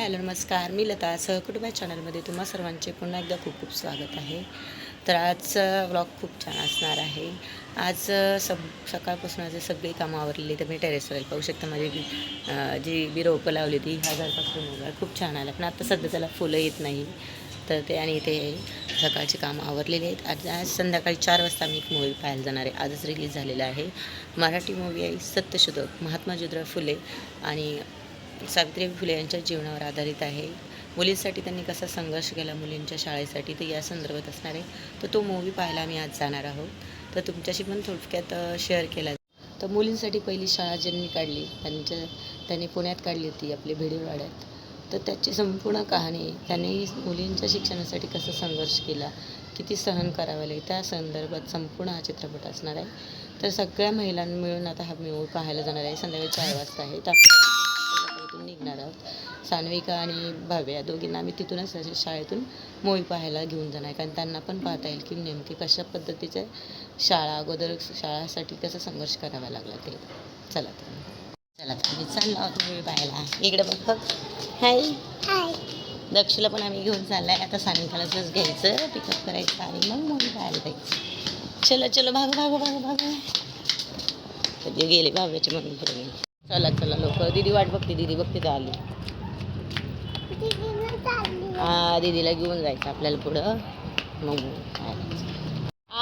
Hello नमस्कार, मी लता सहकुटुंब चॅनलमध्ये तुम्हा सर्वांचे पुन्हा एकदा खूप खूप स्वागत आहे. तर आजचा व्लॉग खूप छान असणार आहे. आज सकाळपासून आज सगळी कामं आवरलेली. तर मी टेरेसवर पाहू शकता माझी जी बी रोपं लावली ती हजार खूप छान आला. पण आता सध्या त्याला फुलं येत नाही. तर ते आणि ते सकाळची कामं आवरलेली आहेत. आज संध्याकाळी 4 वाजता मी एक मूवी पाहायला जाणार आहे. आजच रिलीज झालेला आहे. मराठी मूवी आहे सत्यशोधक. महात्मा ज्योतिराव फुले आणि सावित्रीबाई फुले यांच्या जीवनावर आधारित आहे. मुलींसाठी त्यांनी कसा संघर्ष केला मुलींच्या शाळेसाठी, तर या संदर्भात असणार आहे. तर तो मूवी पाहायला आम्ही आज जाणार आहोत. तर तुमच्याशी पण थोडक्यात शेअर केला. तर मुलींसाठी पहिली शाळा ज्यांनी काढली त्यांनी पुण्यात काढली होती, आपली भिडेवाड्यात. तर त्याची संपूर्ण कहाणी, त्यांनी मुलींच्या शिक्षणासाठी कसा संघर्ष केला, किती सहन करावे लागले, त्या संदर्भात संपूर्ण हा चित्रपट असणार आहे. तर सगळ्या महिलांनी मिळून आता हा मूवी पाहायला जाणार आहे. संध्याकाळी 4 वाजता आहे. तर आपण निघणार आहोत. सान्विका आणि भाव्या दोघींना आम्ही तिथूनच शाळेतून मूवी पाहायला घेऊन जाणार, कारण त्यांना पण पाहता येईल की नेमकी कशा पद्धतीच्या अगोदर शाळासाठी कसा संघर्ष करावा लागला ते. चला तर मी चाललो आहोत मूवी पाहायला. इकडे बघ. हाय हाय. दक्षला पण आम्ही घेऊन चाललो आहे. आता सानिकालाच घ्यायचं, पिकअप करायचं आणि मग मूवी पाहायला जायचं. चलो भाग कधी गेले भाव्याची मम्मी पुढे. चला लोक. दीदी वाट बघते, दीदी बघते तर आली. हा, दीदीला घेऊन जायचं आपल्याला पुढं. मग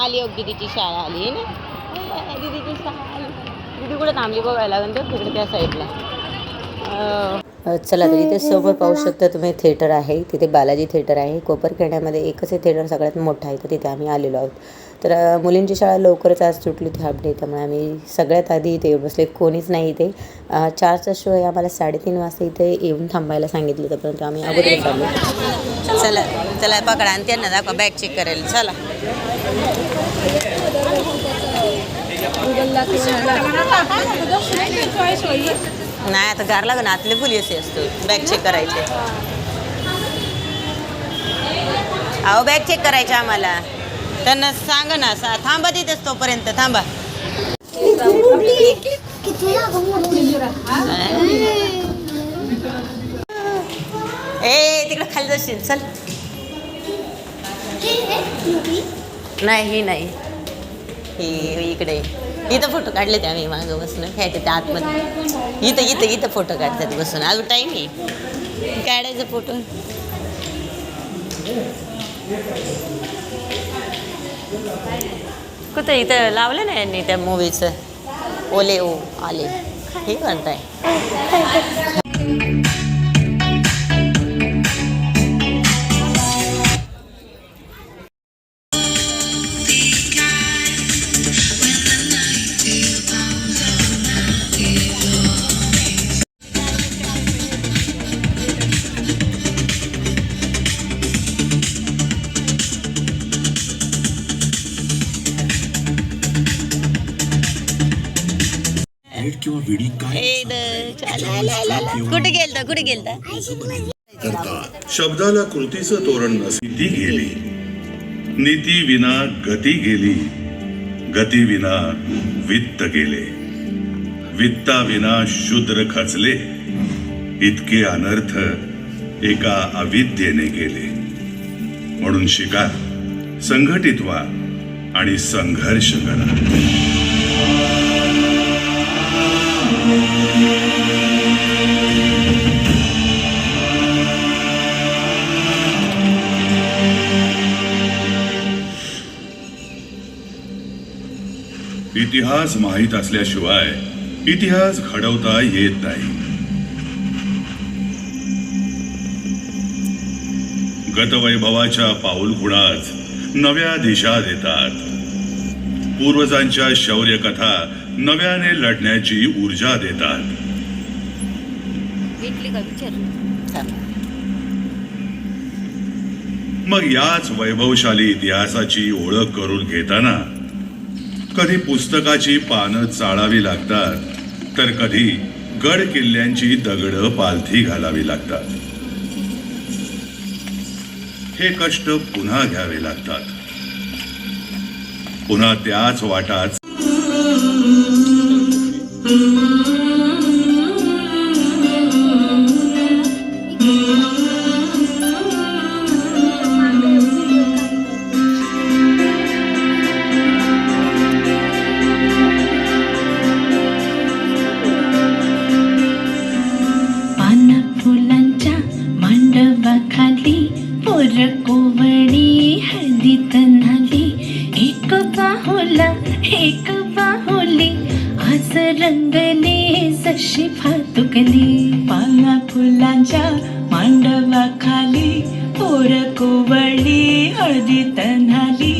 आली हो, दीदीची शाळा आली ना. दीदीची शाळा आली. दीदी कुठं थांबली बघायला लागेल तर तिकडे त्या साईडला. चला, तर इथे समोर पाहू शकता तुम्ही थिएटर आहे. तिथे बालाजी थिएटर आहे. कोपरखेड्यामध्ये एकच हे थिएटर सगळ्यात मोठं आहे. तर तिथे आम्ही आलेलो आहोत. तर मुलींची शाळा लवकरच आज सुटली होती हाफ डे, त्यामुळे आम्ही सगळ्यात आधी इथे येऊन बसले. कोणीच नाही इथे. 4चा शो आहे. आम्हाला 3:30 वाजता इथे येऊन थांबायला सांगितलं होतं, परंतु आम्ही अगोदर चाललो. चला पकडा आणि त्यांना दाखवा, बॅग चेक करायला. चला नाही, आता गार लागून आतले फुली असे असतो. बॅग चेक करायचे. अहो, बॅग चेक करायचे आम्हाला. त्यांना सांगा ना, थांबा तिथेच, तोपर्यंत थांबा. तिकडे खाली जाशील. चल. नाही ही इकडे. इथं फोटो काढले ते आम्ही मागं बसून. काय ते आतमध्ये इथं फोटो काढतात बसून. अजून टाईम आहे काढायचा फोटो. कुठं इथं लावलं ना यांनी त्या मूवीचं. ओले ओ आले हे म्हणताय. किंवा वेडी काय कुठे गेलता करता शब्दाला कृतीचं तोरण नसती गेली. नीती विना गती गेली, गती विना वित्त गेले, वित्ता विना शूद्र खचले. इतके अनर्थ एका अविद्येने गेले. म्हणून शिका, संघटित व्हा आणि संघर्ष करा. इतिहास माहीत असल्याशिवाय इतिहास घडवता येत नाही. गतवैभवाच्या पाऊलखुणाच नव्या दिशा देतात. पूर्वजांच्या शौर्य कथा नव्याने लढण्याची ऊर्जा देतात. मग याच वैभवशाली इतिहासाची ओळख करून घेताना कधी पुस्तकाची पानं चाळावी लागतात, तर कधी गड किल्ल्यांची दगडं पालथी घालावी लागतात. हे कष्ट पुन्हा घ्यावे लागतात. पुन्हा त्याच वाटात पोर कोवळी हळदीत न्हाली, एक बाहुली आज रंगली जशी फातुकली. पाना फुलांच्या मांडवाखाली पोर कोवळी हळदीत न्हाली,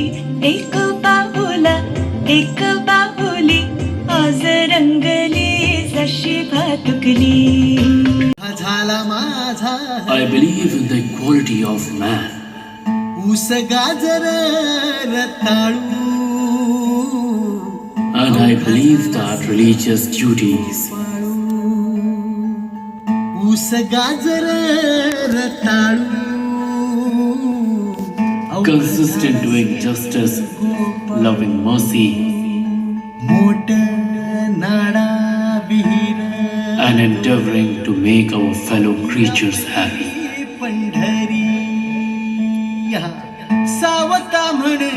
एक बाहुली आज रंगली जशी फातुकली. झाला माझा I believe in the equality of man. ऊस गाजर रताळू And I believe that religious duties ऊस गाजर रताळू consist in doing justice, loving mercy, मोठ नाडा विहीर and endeavoring to make our fellow creatures happy. Pandhari सावता म्हणे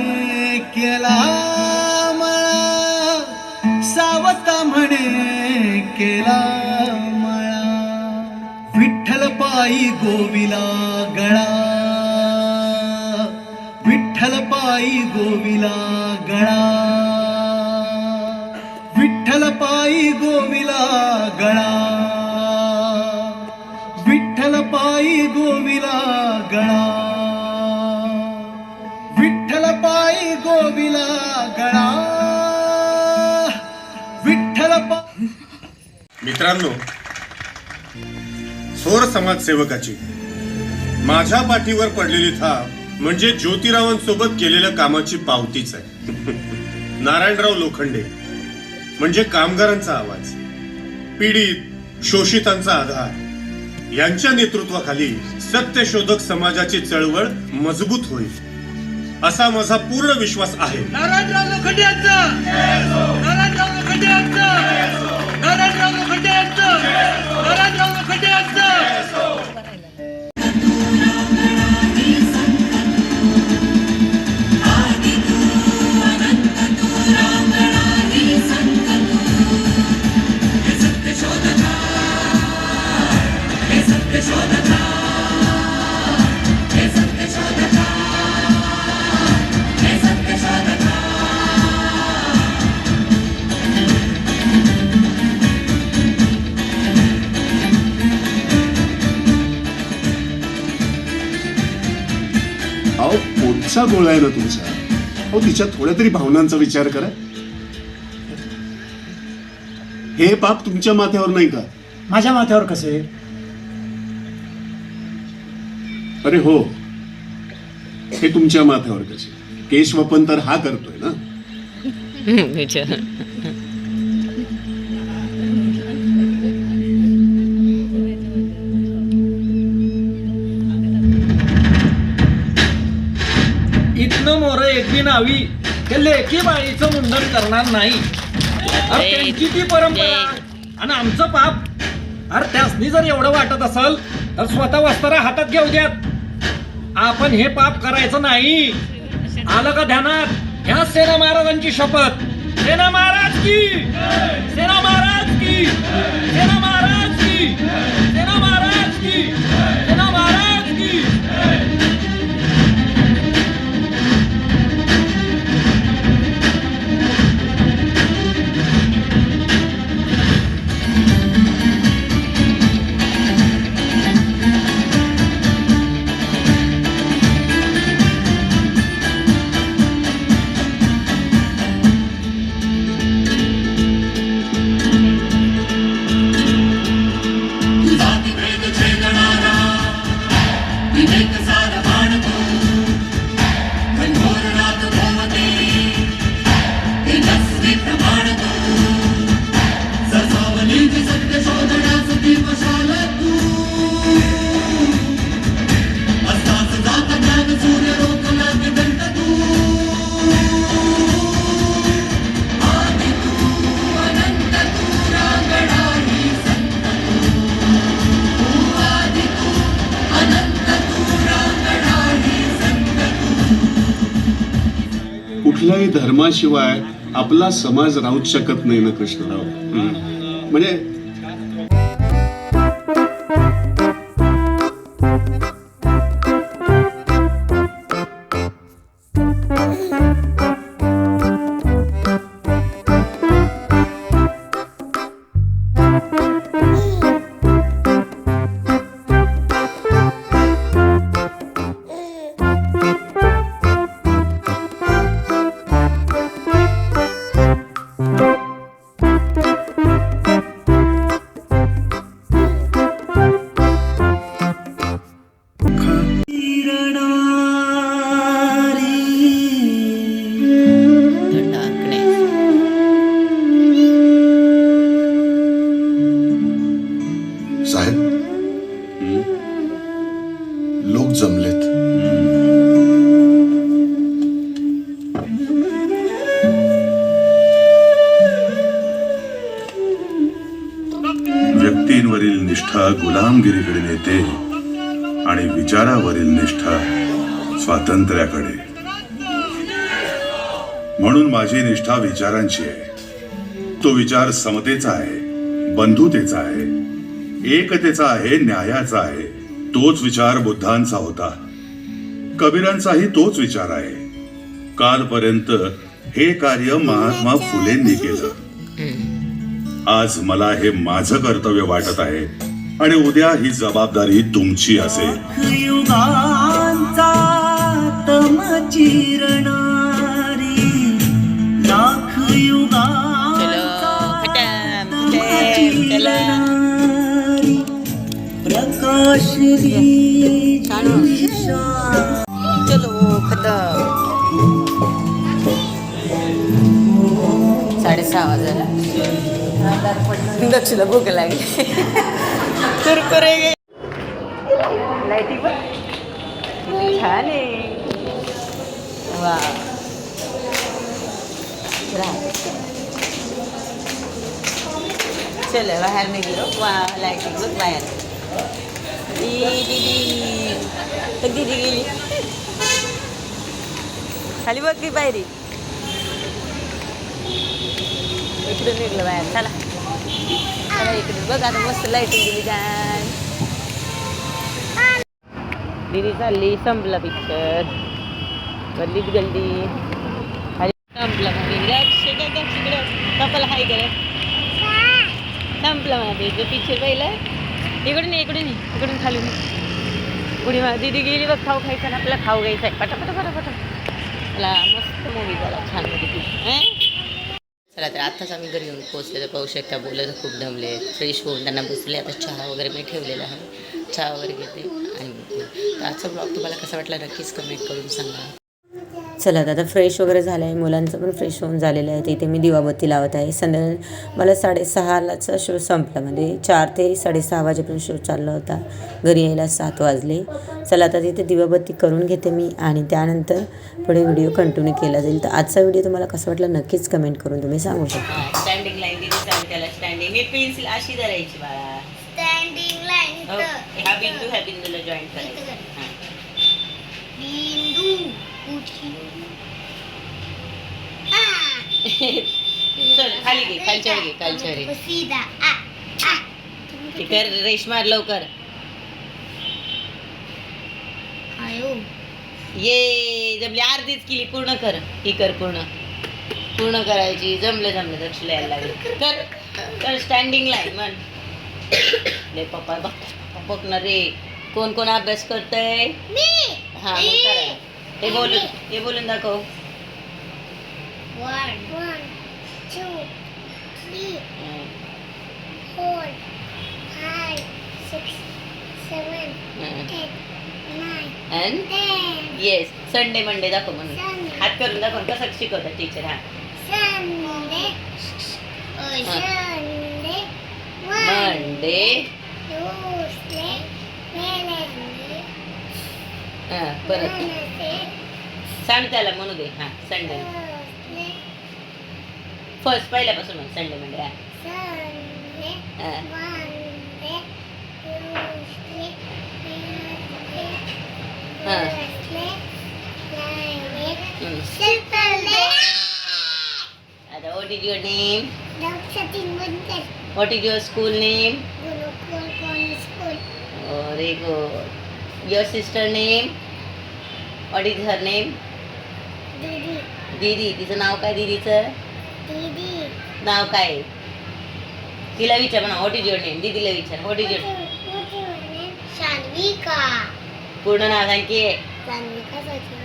केला मळा, सावता म्हणे केला मळा. विठ्ठल पायी गोविला गळा, विठ्ठल पायी गोविला गळा, विठ्ठल पायी गोविला गळा, विठ्ठल पायी गोविला गळा, विठ्ठल पायी गोविला गळा, विठ्ठल मित्रांनो, थोर समाजसेवकाची माझ्या पाठीवर पडलेली थाप म्हणजे ज्योतिरावांसोबत केलेल्या कामाची पावतीच आहे. नारायणराव लोखंडे म्हणजे कामगारांचा आवाज, पीडित शोषितांचा आधार. यांच्या नेतृत्वाखाली सत्यशोधक समाजाची चळवळ मजबूत होईल असा माझा पूर्ण विश्वास आहे. नारायणराव लोखंडे यांचा, नारायणराव लोखंडे यांचा, नारायणराव लोखंडे यांचा, नारायणराव लोखंडे यांचा. अहो पोटचा गोळा आहे ना तुमचा. अहो तिच्या थोड्या तरी भावनांचा विचार करा. हे पाप तुमच्या माथ्यावर नाही का? माझ्या माथ्यावर कसे? अरे हो, हे तुमच्या माथ्यावर कसे? केशवपन तर हा करतोय ना. इथनं मोर एकबी नावी ते लेकी बाईचं मुंडन करणार नाही. अरे त्यांची ती परंपरा आणि आमचं पाप. अरे त्यासनी जर एवढं वाटत असेल तर स्वतः वस्तारा हातात घेऊ द्यात. आपण हे पाप करायचं नाही. आलं का ध्यानात? ह्या सेना महाराजांची शपथ. सेना महाराज की, सेना महाराज की, सेना महाराज की, सेना महाराज की, सेना महाराज की. कुठल्याही धर्माशिवाय आपला समाज राहूच शकत नाही ना कृष्णराव. म्हणजे लोक जमलेत. व्यक्तींवरील निष्ठा गुलामगिरीकडे नेते आणि विचारावरील निष्ठा स्वातंत्र्याकडे. म्हणून माझी निष्ठा विचारांची आहे. तो विचार समतेचा आहे, बंधुतेचा आहे, एकतेचा आहे, न्यायाचा आहे. तोच विचार बुद्धांचा होता, कबीरांचाही तोच विचार आहे. कालपर्यंत हे कार्य महात्मा फुलेंनी केलं. आज मला हे माझं कर्तव्य वाटत आहे आणि उद्या ही जबाबदारी तुमची असेल. युगांचा तम चिरणारी लाख युगांचा प्रकाश चलो खतम. 6:30 वाजला. दक्षला भूक लागली. कुरकुरे लाईटी पण छान आहे. वा चल बाहेर निघलो. वा लाईटिंग बघ बाहेर. दीदी गेली खाली बघ की बाहेरी. इकडे निघलं बाहेर. चला चला इकडे बघ. आता मस्त लाईटिंग दिली छान. दीदी चालली. संपला पिक्चर. गल्लीत गल्ली संपला. कपल हाय कर. संपलं मला ते पिक्चर पहिलं. इकडून खाली पुढे दीदी गेली बघ. खाऊ खायचा ना आपल्याला. खाऊ घ्यायचा आहे. पटापटा मला मस्त मूवी झाला. छान movie. चला तर आत्ताच आम्ही घरी येऊन पोहोचले. तर पाहू शकता बोलत खूप दमले. फ्रेश होऊन त्यांना बसले. आता चहा वगैरे मी ठेवलेला आहे. चहा वगैरे घेते आणि तर आजचा ब्लॉग तुम्हाला कसा वाटला नक्कीच कमेंट करून सांगा. चला आता फ्रेश वगैरे झालं आहे. मुलांचं पण फ्रेश होऊन झालेलं आहे. तिथे मी दिवाबत्ती लावत आहे. संध्याकाळी मला 6:30चा शो संपला. म्हणजे 4 ते 6:30 वाजेपर्यंत शो चालला होता. घरी यायला 7 वाजले. चला आता तिथे दिवाबत्ती करून घेते मी आणि त्यानंतर पुढे व्हिडिओ कंटिन्यू केला जाईल. तर आजचा व्हिडिओ तुम्हाला कसा वाटला नक्कीच कमेंट करून तुम्ही सांगू शकता. स्टँडिंग लाईन त्याला स्टँडिंग मी पेन्सिल अशी धरायची बाळा. स्टँडिंग लाईन हा बिंदूला जॉईन करायचं. चल खाली घे. खालच्यावर घे. कर रेश मार लवकर. ये जमली. अर्धीच केली. पूर्ण कर. ही कर पूर्ण करायची. जमलं दक्षला यायला लागले. कर स्टँडिंग लाईन म्हण. ले पप्पा बघणार रे. कोण अभ्यास करतय. हा मग करा. हे बोलून दाखव. 1 2 3 4 5 6 7 8 9 And 10 येस. संडे मंडे दाखव म्हणून. हात करून दाखव कसं शिकवतात टीचर. हा Sunday मंडे Tuesday Wednesday परत सांग त्याला म्हणू दे. हा संडे Thursday फर्स्ट पहिल्यापासून संडे मंडे. Sunday हा Monday Tuesday Wednesday हा Thursday Friday Saturday. आता what is your name? Dr. Munter What is your school name? Gurukul Corner School. Very good. Your sister name? What is her name? Didi दीदी. तिचं नाव काय दीदीचं? Didi नाव काय? तिला विचार म्हणा. What is your name. दीदीला विचार. What is your What's your name? Shanvika. पूर्ण नाव सांग की. Shanvika Sachin.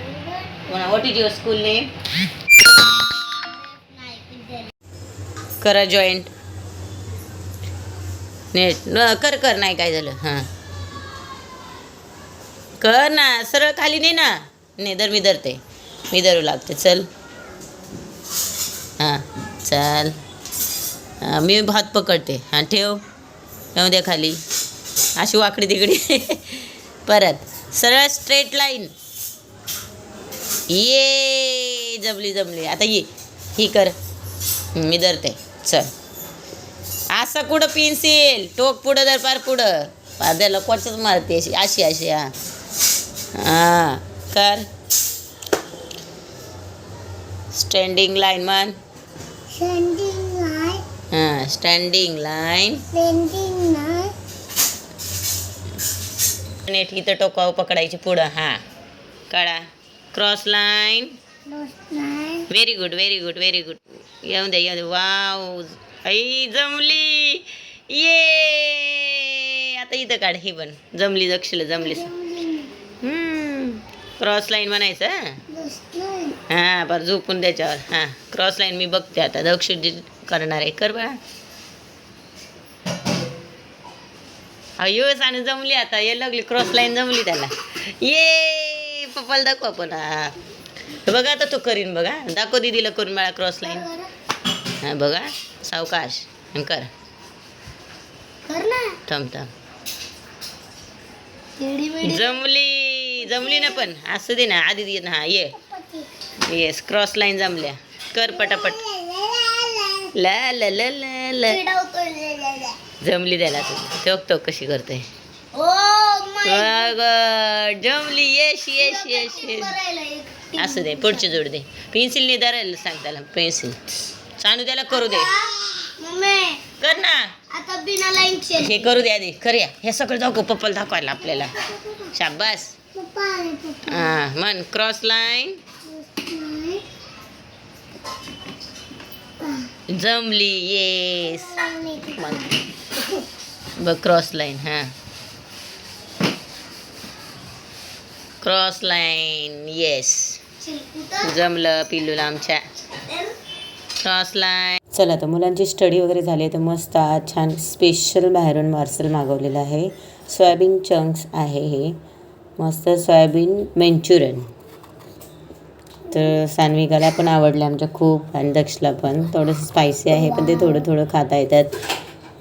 म्हणा. What is your school name. करा जॉईंट. नेट कर नाही काय झालं. हां कर ना. सरळ खाली नाही ना. नाही धर. मी धरते. मी धरू लागते. चल हां चल. हां मी हात पकडते. हां ठेव. येऊ द्या खाली. अशी वाकडी तिकडी. परत सरळ स्ट्रेट लाईन. ये जमली. आता ये ही कर. मी धरते. चल असं कुठं पेन्सिल टोक पुढं धर पार पुढं पाद्याला कोचच मारते अशी हां कर. स्टँडिंग लाईन मान. हां स्टँडिंग लाईन. नेट इथं टोकाव पकडायची पुढं. हां काढा. Cross line. Very good. येऊन दे. वाव आई जमली. ये आता इथं काढ. ही पण जमली. जमली. क्रॉस लाईन म्हणायचं. हां बरं झोपून त्याच्यावर. हां क्रॉस लाईन मी बघते आता. दक्ष करणार आहे. कर बा. अयो आणि जमली. आता ये लागली क्रॉस लाईन जमली त्याला. ये पप्पाला दाखव आपण. हां बघा आता तो करीन. बघा दाखव दीदीला करून मला क्रॉस लाईन. हां बघा सावकाश कर. थांब. जमली ना पण असं दे ना आधी दे ना. हां ये येस क्रॉस लाईन जमल्या. कर पटापट. ला जमली त्याला. तो कशी करते. जमली. येस असं दे. पुढची जोड दे. पेन्सिलने धरायला सांग त्याला. पेन्सिल सांडू त्याला करू दे. कर ना आता बिना लाईन हे करू दे आधी. खऱ्या हे सगळं दाखव पप्पाला दाखवायला आपल्याला. शाबास. हां मन क्रॉस लाईन. जमली. येस बघ क्रॉस लाईन. हां क्रॉस लाईन. येस जमलं पिल्लूला आमच्या. Cross line. चला तर मुलांची स्टडी वगैरे झाली तर मस्त आज छान स्पेशल बाहेरून पार्सल मागवलेलं आहे. सोयाबीन चंक्स आहे हे. मस्त सोयाबीन मंचुरियन. तर सान्विकाला पण आवडलं आमच्या खूप आणि दक्षला पण. थोडंसं स्पायसी आहे पण ते थोडं खाता येतात.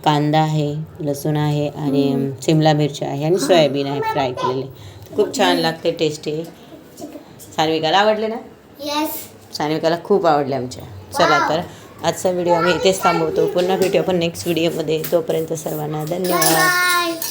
कांदा आहे, लसूण आहे आणि शिमला मिरची आहे आणि सोयाबीन आहे फ्राय केलेले. खूप छान लागते. टेस्टी. सान्विकाला आवडले ना. सान्विकाला खूप आवडले आमच्या. चला तर आजचा व्हिडिओ आम्ही इथेच थांबवतो. पुन्हा भेटू आपण नेक्स्ट व्हिडिओमध्ये. तोपर्यंत सर्वांना धन्यवाद.